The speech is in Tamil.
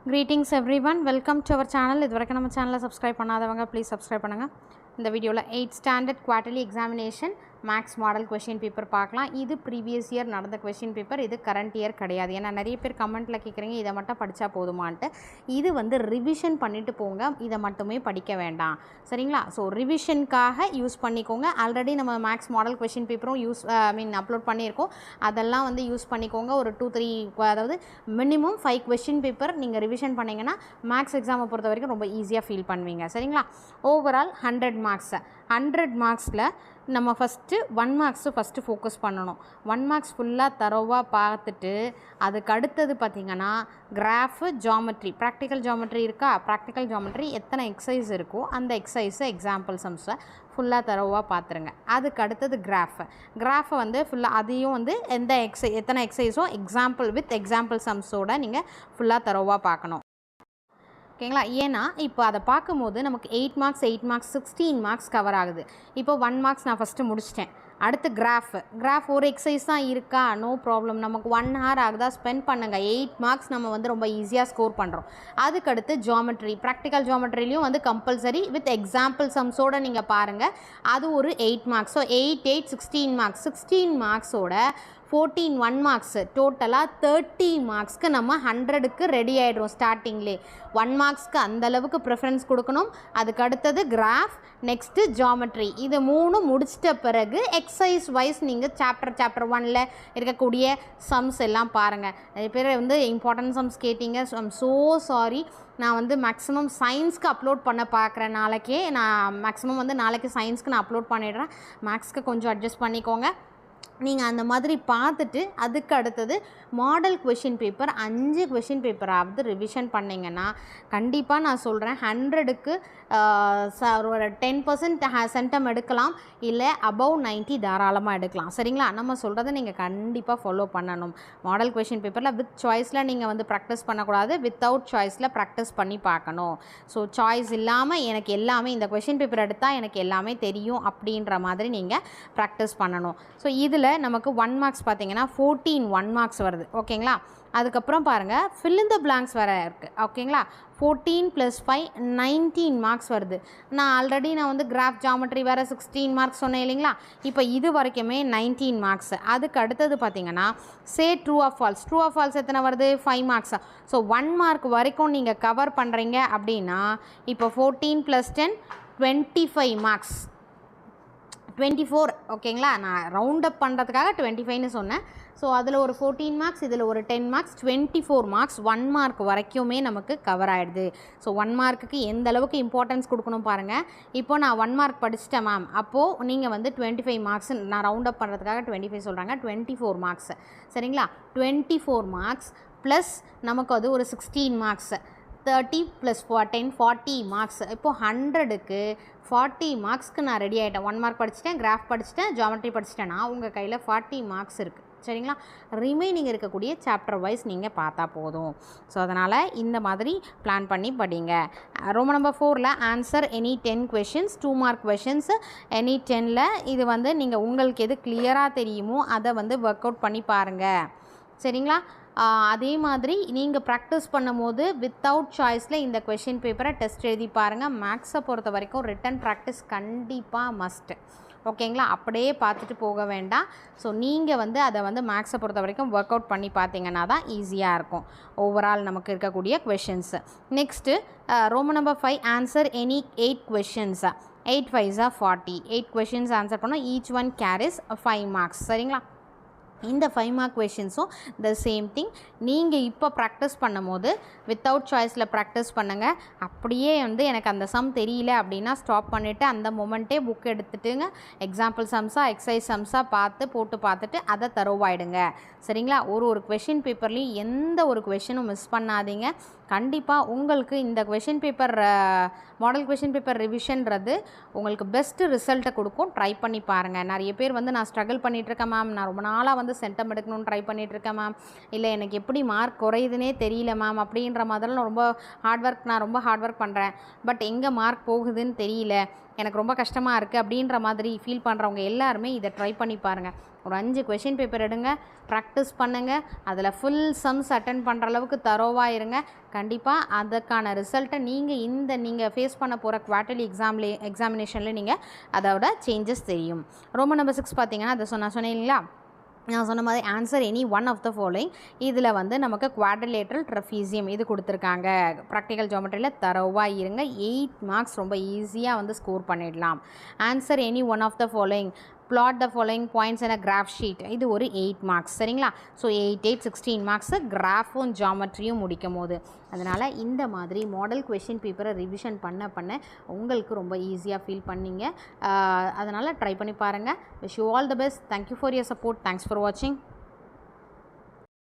Greetings everyone, welcome to our channel. இதுவரைக்கும் நம்ம சேனலை சப்ஸ்கிரைப் பண்ணாதவங்க ப்ளீஸ் சப்ஸ்கிரைப் பண்ணுங்கள். இந்த வீடியோவில் 8th standard quarterly examination maths model question paper பார்க்கலாம். இது ப்ரீவியஸ் இயர் நடந்த கொஷின் பேப்பர், இது கரண்ட் இயர் கிடையாது. ஏன்னா நிறைய பேர் கமெண்ட்டில் கேட்குறீங்க இதை மட்டும் படித்தா போதுமான்ட்டு. இது வந்து ரிவிஷன் பண்ணிவிட்டு போங்க, இதை மட்டுமே படிக்க வேண்டாம், சரிங்களா? ஸோ ரிவிஷனுக்காக யூஸ் பண்ணிக்கோங்க. ஆல்ரெடி நம்ம மேக்ஸ் மாடல் கொஷின் பேப்பரும் அப்லோட் பண்ணியிருக்கோம். அதெல்லாம் வந்து யூஸ் பண்ணிக்கோங்க. ஒரு 2-3 அதாவது மினிமம் 5 கொஷின் பேப்பர் நீங்கள் ரிவிஷன் பண்ணிங்கன்னா மேக்ஸ் எக்ஸாமை பொறுத்த வரைக்கும் ரொம்ப ஈஸியாக ஃபீல் பண்ணுவீங்க, சரிங்களா? Overall 100 marks. 100 மார்க்ஸில் நம்ம ஃபஸ்ட்டு 1 மார்க்ஸு ஃபஸ்ட்டு ஃபோக்கஸ் பண்ணணும். 1 மார்க்ஸ் ஃபுல்லாக தரோவாக பார்த்துட்டு அதுக்கு அடுத்தது பார்த்திங்கன்னா கிராஃபு, ஜாமெட்ரி, ப்ராக்டிக்கல் ஜாமெட்ரி இருக்கா, ப்ராக்டிக்கல் ஜாமெட்ரி எத்தனை எக்ஸசைஸ் இருக்கோ அந்த எக்ஸசைஸு எக்ஸாம்பிள் சம்ஸை ஃபுல்லாக தரோவாக பார்த்துருங்க. அதுக்கு அடுத்தது கிராஃபை வந்து ஃபுல்லாக அதையும் வந்து எத்தனை எக்ஸசைஸோ எக்ஸாம்பிள் வித் எக்ஸாம்பிள் சம்ஸோடு நீங்கள் ஃபுல்லாக தரோவாக பார்க்கணும், ஓகேங்களா? ஏன்னா இப்போ அதை பார்க்கும்போது நமக்கு 8 மார்க்ஸ் 16 மார்க்ஸ் கவர் ஆகுது. இப்போ 1 மார்க்ஸ் நான் ஃபஸ்ட்டு முடிச்சிட்டேன். அடுத்து கிராஃப் ஒரு எக்ஸசைஸ் தான் இருக்கா, நோ ப்ராப்ளம், நமக்கு 1 hour ஆகுதா, ஸ்பெண்ட் பண்ணுங்கள். 8 மார்க்ஸ் நம்ம வந்து ரொம்ப ஈஸியாக ஸ்கோர் பண்ணுறோம். அதுக்கடுத்து ஜாமெட்ரி, ப்ராக்டிக்கல் ஜாமெட்ரிலையும் வந்து கம்பல்சரி வித் எக்ஸாம்பிள் சம்ஸோடு நீங்கள் பாருங்கள். அது ஒரு 8 மார்க்ஸ். So 8, 16 marks. 16 மார்க்ஸோட 14 1 மார்க்ஸ், டோட்டலாக 30 மார்க்ஸ்க்கு நம்ம 100க்கு ரெடி ஆகிடுறோம். ஸ்டார்டிங்லே 1 மார்க்ஸ்க்கு அந்தளவுக்கு ப்ரிஃபரன்ஸ் கொடுக்கணும். அதுக்கு அடுத்தது கிராஃப், நெக்ஸ்ட்டு ஜாமெட்ரி. இது 3 முடிச்சிட்ட பிறகு எக்ஸசைஸ் வைஸ் நீங்கள் சாப்டர் 1ல் இருக்கக்கூடிய சம்ஸ் எல்லாம் பாருங்கள். நிறைய பேர் வந்து இம்பார்ட்டன்ட் சம்ஸ் கேட்டீங்க. I'm so sorry. நான் வந்து மேக்ஸிமம் சயின்ஸ்க்கு அப்லோட் பண்ண பார்க்குறேன். நாளைக்கு சயின்ஸ்க்கு நான் அப்லோட் பண்ணிடுறேன். மேக்ஸ்க்கு கொஞ்சம் அட்ஜஸ்ட் பண்ணிக்கோங்க. நீங்கள் அந்த மாதிரி பார்த்துட்டு அதுக்கு அடுத்தது மாடல் கொஷின் பேப்பர் 5 கொஷின் பேப்பராவது ரிவிஷன் பண்ணிங்கன்னா கண்டிப்பாக நான் சொல்கிறேன் 100க்கு ஒரு 10% சென்டம் எடுக்கலாம், இல்லை அபவ் 90 தாராளமாக எடுக்கலாம், சரிங்களா? நம்ம சொல்கிறத நீங்கள் கண்டிப்பாக ஃபாலோ பண்ணணும். மாடல் கொஷின் பேப்பரில் வித் சாய்ஸில் நீங்கள் வந்து ப்ராக்டிஸ் பண்ணக்கூடாது, வித்தவுட் சாய்ஸில் ப்ராக்டிஸ் பண்ணி பார்க்கணும். ஸோ சாய்ஸ் இல்லாமல் எனக்கு எல்லாமே இந்த கொஷின் பேப்பர் எடுத்தால் எனக்கு எல்லாமே தெரியும் அப்படின்ற மாதிரி நீங்கள் ப்ராக்டிஸ் பண்ணணும். ஸோ இதில் நமக்கு 1 மார்க்ஸ் பார்த்தீங்கன்னா 14 1 மார்க்ஸ் வருது, ஓகேங்களா? அதுக்கப்புறம் பாருங்கள் ஃபில் இன் த பிளாங்க்ஸ் வேறு இருக்குது, ஓகேங்களா? 14 + 5 19 மார்க்ஸ் வருது. நான் வந்து கிராஃப் ஜாமெட்ரி வேறு 16 மார்க்ஸ் சொன்னேன் இல்லைங்களா? இப்போ இது வரைக்குமே 19 மார்க்ஸ். அதுக்கு அடுத்தது பார்த்தீங்கன்னா ட்ரூ ஆர் ஃபால்ஸ் எத்தனை வருது? 5 மார்க்ஸ். ஸோ 1 மார்க் வரைக்கும் நீங்கள் கவர் பண்ணுறீங்க அப்படின்னா இப்போ 14 + 10 25 மார்க்ஸ், 24, ஓகேங்களா? நான் ரவுண்ட் அப் பண்ணுறதுக்காக 25ன்னு சொன்னேன். ஸோ அதில் ஒரு 14 மார்க்ஸ், இதில் ஒரு 10 மார்க்ஸ், 24 மார்க்ஸ் 1 மார்க் வரைக்குமே நமக்கு கவர் ஆகிடுது. ஸோ 1 மார்க்குக்கு எந்த அளவுக்கு இம்பார்ட்டன்ஸ் கொடுக்கணும் பாருங்கள். இப்போது நான் 1 மார்க் படிச்சிட்டேன் மேம், அப்போது நீங்கள் வந்து 25 மார்க்ஸ், நான் ரவுண்ட் அப் பண்ணுறதுக்காக 25 சொல்கிறாங்க, 24 மார்க்ஸ், சரிங்களா? 24 மார்க்ஸ் ப்ளஸ் நமக்கு அது ஒரு 16 மார்க்ஸ், 30 + 10 40 மார்க்ஸ். இப்போது 100க்கு 40 மார்க்ஸ்க்கு நான் ரெடி ஆகிட்டேன். 1 மார்க் படிச்சிட்டேன், கிராஃப் படிச்சிட்டேன், ஜாமெட்ரி படிச்சிட்டேன்னா உங்கள் கையில் 40 மார்க்ஸ் இருக்குது, சரிங்களா? ரிமைனிங் இருக்கக்கூடிய சாப்டர் வைஸ் நீங்கள் பார்த்தா போதும். ஸோ அதனால் இந்த மாதிரி பிளான் பண்ணி படிங்க. ரோமன் நம்பர் 4ல் answer any 10 questions, 2 mark questions any 10ல். இது வந்து நீங்கள் உங்களுக்கு எது கிளியராக தெரியுமோ அதை வந்து ஒர்க் அவுட் பண்ணி பாருங்கள், சரிங்களா? அதே மாதிரி நீங்கள் ப்ராக்டிஸ் பண்ணும்போது வித்தவுட் சாய்ஸில் இந்த கொஷின் பேப்பரை டெஸ்ட் எழுதி பாருங்கள். மேக்ஸை பொறுத்த வரைக்கும் ரிட்டன் ப்ராக்டிஸ் கண்டிப்பாக மஸ்ட்டு, ஓகேங்களா? அப்படியே பார்த்துட்டு போக வேண்டாம். ஸோ நீங்கள் வந்து அதை வந்து மேக்ஸை பொறுத்த வரைக்கும் ஒர்க் அவுட் பண்ணி பார்த்தீங்கன்னா தான் ஈஸியாக இருக்கும் ஓவரால் நமக்கு இருக்கக்கூடிய questions. Next Roman number 5 answer any 8 questions. 8 5s are 40. 8 questions answer பண்ணோம். ஈச் ஒன் கேரிஸ் 5 மார்க்ஸ், சரிங்களா? இந்த 5 மார்க் கொஷின்ஸும் த சேம் திங். நீங்கள் இப்போ ப்ராக்டிஸ் பண்ணும்போது வித்தவுட் சாய்ஸில் ப்ராக்டிஸ் பண்ணுங்கள். அப்படியே வந்து எனக்கு அந்த சம் தெரியல அப்படின்னா ஸ்டாப் பண்ணிவிட்டு அந்த மொமெண்ட்டே புக் எடுத்துட்டுங்க எக்ஸாம்பிள் சம்ஸாக எக்ஸசைஸ் சம்ஸாக போட்டு பார்த்துட்டு அதை தரோவாயிடுங்க, சரிங்களா? ஒரு கொஷின் பேப்பர்லேயும் எந்த ஒரு கொஷினும் மிஸ் பண்ணாதீங்க. கண்டிப்பாக உங்களுக்கு இந்த question paper model question paper ரிவிஷன்றது உங்களுக்கு பெஸ்ட்டு ரிசல்ட்டை கொடுக்கும். ட்ரை பண்ணி பாருங்கள். நிறைய பேர் வந்து நான் ஸ்ட்ரகிள் பண்ணிகிட்ருக்கேன் மேம், நான் ரொம்ப நாளாக வந்து சென்டம் எடுக்கணும்னு ட்ரை பண்ணிகிட்ருக்கேன் மேம், இல்லை எனக்கு எப்படி மார்க் குறையுதுன்னே தெரியல மேம் அப்படின்ற மாதிரிலாம் நான் ரொம்ப ஹார்ட் ஒர்க் பண்ணுறேன், பட் எங்கே மார்க் போகுதுன்னு தெரியல, எனக்கு ரொம்ப கஷ்டமாக இருக்குது அப்படின்ற மாதிரி ஃபீல் பண்ணுறவங்க எல்லாருமே இதை ட்ரை பண்ணி பாருங்கள். ஒரு 5 கொஷின் பேப்பர் எடுங்க, ப்ராக்டிஸ் பண்ணுங்கள், அதில் ஃபுல் சம்ஸ் அட்டென்ட் பண்ணுற அளவுக்கு தரோவாக இருங்க. கண்டிப்பாக அதுக்கான ரிசல்ட்டை நீங்கள் ஃபேஸ் பண்ண போகிற குவார்ட்டர்லி எக்ஸாமினேஷனில் நீங்கள் அதோட சேஞ்சஸ் தெரியும். ரோமன் நம்பர் 6 பார்த்தீங்கன்னா அதை சொன்னேன் இல்லைங்களா, நான் சொன்ன மாதிரி answer any one of the following. இதில் வந்து நமக்கு குவாட்ரிலேட்ரல் ட்ரெஃபீசியம் இது கொடுத்துருக்காங்க. ப்ராக்டிக்கல் ஜியோமெட்ரியில் தரோவாக இருங்க, 8 மார்க்ஸ் ரொம்ப ஈஸியாக வந்து ஸ்கோர் பண்ணிடலாம். Answer any one of the following, plot the following points in a graph sheet, இது ஒரு 8 மார்க்ஸ் சரிங்களா. ஸோ 8 8 16 மார்க்ஸு கிராஃபும் ஜாமெட்ரியும் முடிக்கும் போது. அதனால் இந்த மாதிரி மாடல் கொஷின் பேப்பரை ரிவிஷன் பண்ண உங்களுக்கு ரொம்ப ஈஸியாக ஃபீல் பண்ணிங்க. அதனால் ட்ரை பண்ணி பாருங்கள். Wish you all the best. Thank you for your support. Thanks for வாட்சிங்.